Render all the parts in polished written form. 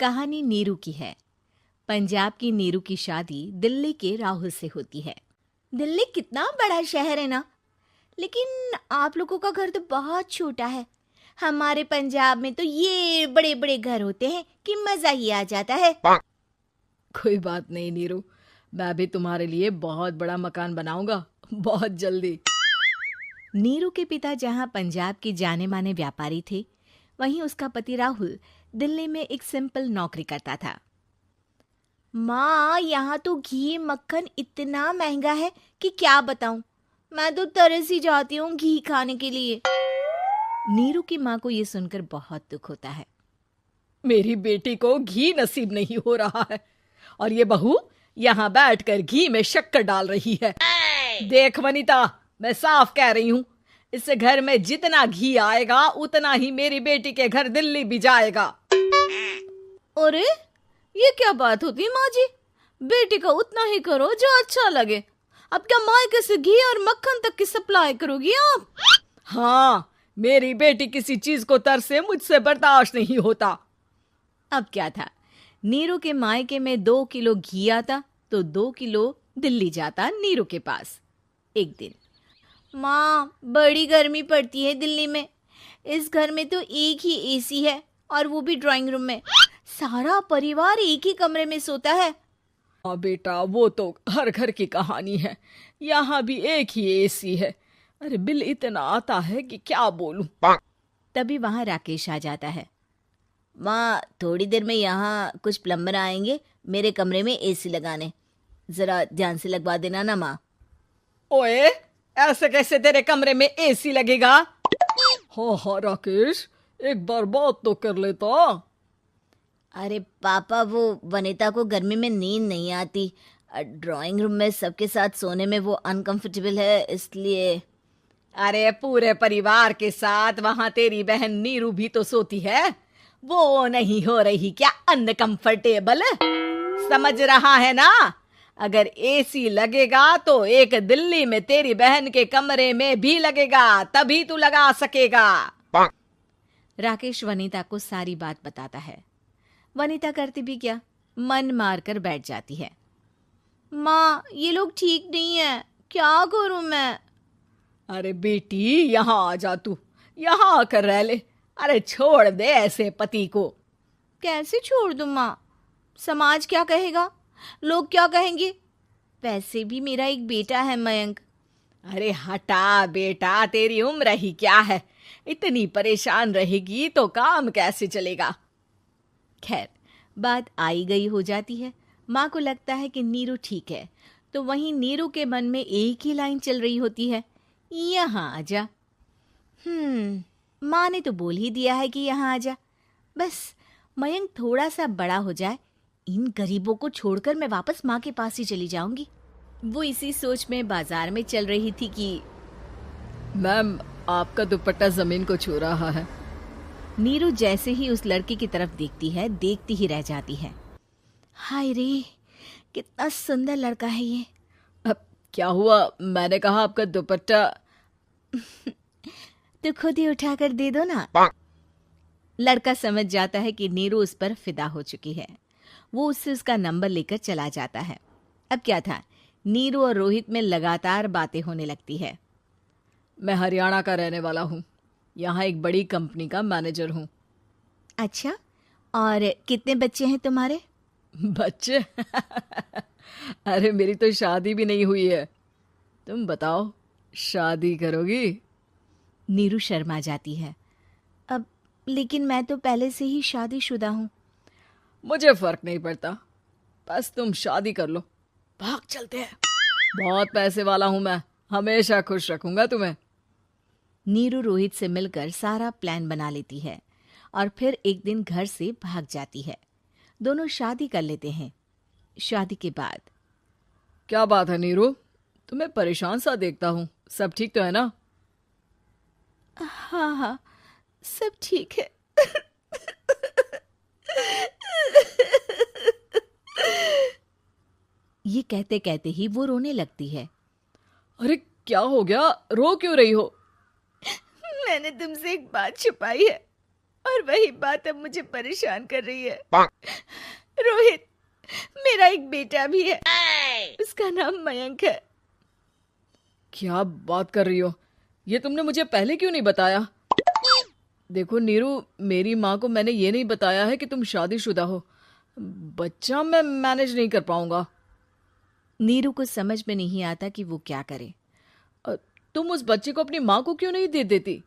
कहानी नीरू की है। पंजाब की नीरू की शादी दिल्ली के राहुल से होती है। दिल्ली कितना बड़ा शहर है ना, लेकिन आप लोगों का घर तो बहुत छोटा है। हमारे पंजाब में तो ये बड़े बड़े घर होते हैं कि मजा ही आ जाता है। कोई बात नहीं नीरू, मैं भी तुम्हारे लिए बहुत बड़ा मकान बनाऊंगा बहुत जल्दी। नीरू के पिता जहाँ पंजाब के जाने माने व्यापारी थे, वहीं उसका पति राहुल दिल्ली में एक सिंपल नौकरी करता था। माँ, यहाँ तो घी मक्खन इतना महंगा है कि क्या बताऊं। मैं तो तरस ही जाती हूँ घी खाने के लिए। नीरू की माँ को ये सुनकर बहुत दुख होता है। मेरी बेटी को घी नसीब नहीं हो रहा है और ये बहू यहाँ बैठकर घी में शक्कर डाल रही है। देख वनिता, मैं साफ कह रही हूँ, इस घर में जितना घी आएगा उतना ही मेरी बेटी के घर दिल्ली भी जाएगा। अरे ये क्या बात होती है माँ जी? बेटी का उतना ही करो जो अच्छा लगे। अब क्या मायके से घी और मक्खन तक की सप्लाई करोगी आप? हाँ, मेरी बेटी किसी चीज को तरसे मुझसे बर्दाश्त नहीं होता। अब क्या था, नीरू के मायके में 2 किलो घी आता तो 2 किलो दिल्ली जाता नीरू के पास। एक दिन, माँ बड़ी गर्मी पड़ती है दिल्ली में। इस घर में तो एक ही एसी है और वो भी ड्राइंग रूम में। सारा परिवार एक ही कमरे में सोता है। हाँ बेटा, वो तो हर घर की कहानी है। यहाँ भी एक ही एसी है। अरे बिल इतना आता है कि क्या बोलूं। तभी वहां राकेश आ जाता है। माँ, थोड़ी देर में यहाँ कुछ प्लम्बर आएंगे मेरे कमरे में एसी लगाने। जरा ध्यान से लगवा देना ना माँ। ओए, ऐसे कैसे तेरे कमरे में एसी लगेगा? हाँ राकेश, एक बार बात तो कर लेता। अरे पापा, वो वनिता को गर्मी में नींद नहीं आती। ड्राइंग रूम में सबके साथ सोने में वो अनकंफर्टेबल है, इसलिए। अरे पूरे परिवार के साथ वहां तेरी बहन नीरू भी तो सोती है। वो नहीं हो रही क्या अनकंफर्टेबल? समझ रहा है ना? अगर एसी लगेगा तो एक दिल्ली में तेरी बहन के कमरे में भी लगेगा, तभी तू लगा सकेगा। राकेश वनिता को सारी बात बताता है। वनिता करती भी क्या, मन मार कर बैठ जाती है। माँ, ये लोग ठीक नहीं है, क्या करूं मैं? अरे बेटी, यहाँ आ जा, तू यहाँ आकर रह ले। अरे छोड़ दे ऐसे पति को। कैसे छोड़ दूं माँ? समाज क्या कहेगा, लोग क्या कहेंगे? वैसे भी मेरा एक बेटा है मयंक। अरे हटा बेटा, तेरी उम्र ही क्या है, इतनी परेशान रहेगी तो काम कैसे चलेगा। खैर, बात आई गई हो जाती है। माँ को लगता है कि नीरू ठीक है, तो वहीं नीरू के मन में एक ही लाइन चल रही होती है, यहाँ आ जा। माँ ने तो बोल ही दिया है कि यहाँ आ जा। बस मयंक थोड़ा सा बड़ा हो जाए, इन गरीबों को छोड़कर मैं वापस माँ के पास ही चली जाऊंगी। वो इसी सोच में बाजार में चल रही थी कि मैम, आपका दुपट्टा जमीन को छू रहा है। नीरू जैसे ही उस लड़की की तरफ देखती है, देखती ही रह जाती है। हाय रे, कितना सुंदर लड़का है ये। अब क्या हुआ? मैंने कहा आपका दुपट्टा। तो खुद ही उठाकर दे दो ना। लड़का समझ जाता है कि नीरू उस पर फिदा हो चुकी है। वो उससे उसका नंबर लेकर चला जाता है। अब क्या था, नीरू और रोहित में लगातार बातें होने लगती है। मैं हरियाणा का रहने वाला हूँ, यहाँ एक बड़ी कंपनी का मैनेजर हूँ। अच्छा, और कितने बच्चे हैं तुम्हारे? बच्चे? अरे मेरी तो शादी भी नहीं हुई है। तुम बताओ, शादी करोगी? नीरू शर्मा जाती है। अब लेकिन मैं तो पहले से ही शादीशुदा हूँ। मुझे फर्क नहीं पड़ता, बस तुम शादी कर लो, भाग चलते हैं। बहुत पैसे वाला हूं मैं, हमेशा खुश रखूंगा तुम्हें। नीरू रोहित से मिलकर सारा प्लान बना लेती है और फिर एक दिन घर से भाग जाती है। दोनों शादी कर लेते हैं। शादी के बाद, क्या बात है नीरू, तुम्हें परेशान सा देखता हूँ, सब ठीक तो है ना? हाँ हाँ, सब ठीक है। ये कहते कहते ही वो रोने लगती है। अरे क्या हो गया, रो क्यों रही हो? मैंने तुमसे एक बात छुपाई है और वही बात अब मुझे परेशान कर रही है। रोहित, मेरा एक बेटा भी है, उसका नाम मयंक है। क्या बात कर रही हो? ये तुमने मुझे पहले क्यों नहीं बताया? देखो नीरू, मेरी माँ को मैंने ये नहीं बताया है कि तुम शादीशुदा हो। बच्चा मैं मैनेज नहीं कर पाऊंगा। नीरू को समझ में नहीं आता कि वो क्या करे। तुम उस बच्चे को अपनी माँ को क्यों नहीं दे देती?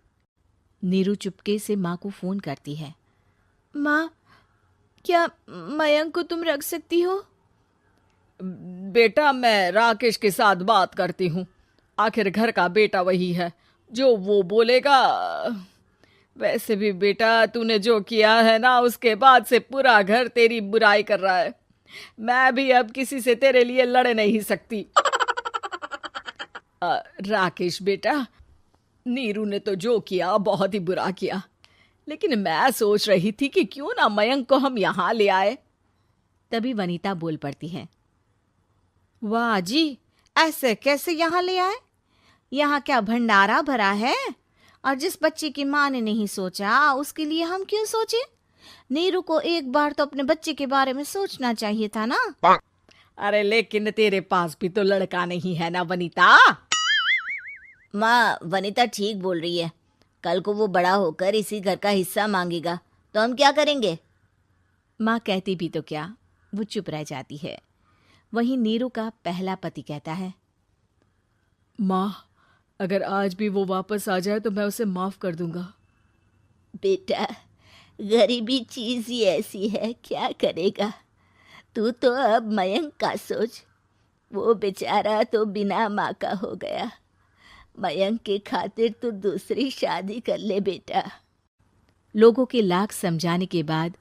नीरू चुपके से माँ को फोन करती है। माँ, क्या मयंक को तुम रख सकती हो? बेटा, मैं राकेश के साथ बात करती हूँ। आखिर घर का बेटा वही है, जो वो बोलेगा। वैसे भी बेटा, तूने जो किया है ना, उसके बाद से पूरा घर तेरी बुराई कर रहा है। मैं भी अब किसी से तेरे लिए लड़ नहीं सकती। राकेश बेटा, नीरू ने तो जो किया बहुत ही बुरा किया, लेकिन मैं सोच रही थी कि क्यों ना मयंक को हम यहाँ ले आए। तभी वनीता बोल पड़ती है। वाह जी, ऐसे कैसे यहाँ ले आए? यहाँ क्या भंडारा भरा है? और जिस बच्चे की माँ ने नहीं सोचा, उसके लिए हम क्यों सोचे? नीरू को एक बार तो अपने बच्चे के बारे में सोचना चाहिए था ना। अरे लेकिन तेरे पास भी तो लड़का नहीं है ना वनीता। माँ, वनीता ठीक बोल रही है। कल को वो बड़ा होकर इसी घर का हिस्सा मांगेगा तो हम क्या करेंगे? माँ कहती भी तो क्या, वो चुप रह जाती है। वहीं नीरू का पहला पति कहता है। माँ, अगर आज भी वो वापस आ जाए तो मैं उसे माफ कर दूंगा। बेटा, गरीबी चीज ही ऐसी है, क्या करेगा। तू तो अब मयंक का सोच। वो बेचारा तो बिना माँ का हो गया। मयंक के खातिर तू दूसरी शादी कर ले बेटा। लोगों के लाख समझाने के बाद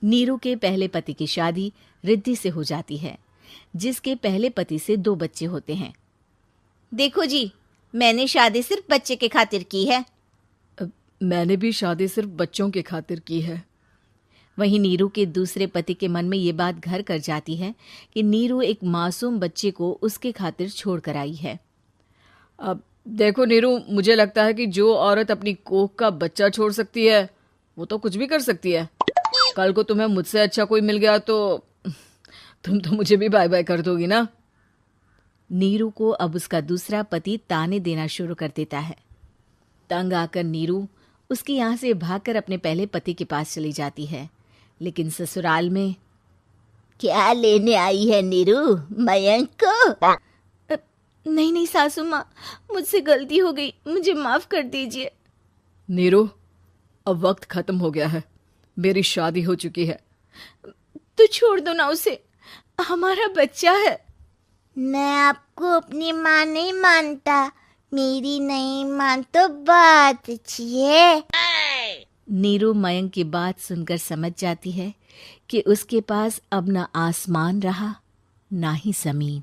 नीरू के पहले पति की शादी रिद्धि से हो जाती है, जिसके पहले पति से 2 बच्चे होते हैं। देखो जी, मैंने शादी सिर्फ बच्चे के खातिर की है। मैंने भी शादी सिर्फ बच्चों के खातिर की है। वहीं नीरू के दूसरे पति के मन में ये बात घर कर जाती है कि नीरू एक मासूम बच्चे को उसके खातिर छोड़ कर आई है। अब देखो नीरू, मुझे लगता है कि जो औरत अपनी कोख का बच्चा छोड़ सकती है, वो तो कुछ भी कर सकती है। कल को तुम्हें मुझसे अच्छा कोई मिल गया तो तुम तो मुझे भी बाय बाय कर दोगी ना। नीरू को अब उसका दूसरा पति ताने देना शुरू कर देता है। तंग आकर नीरू उसके यहाँ से भागकर अपने पहले पति के पास चली जाती है, लेकिन ससुराल में क्या लेने आई है नीरू, मयंक को? नहीं नहीं सासू माँ, मुझसे गलती हो गई, मुझे माफ कर दीजिए। नीरू, अब वक्त खत्म हो गया है, मेरी शादी हो चुकी है। तो छोड़ दो ना उसे, हमारा बच्चा है। मैं आपको अपनी माँ नहीं मानता, मेरी नहीं मान तो बात अच्छी है। नीरू मयंक की बात सुनकर समझ जाती है कि उसके पास अब ना आसमान रहा ना ही जमीन।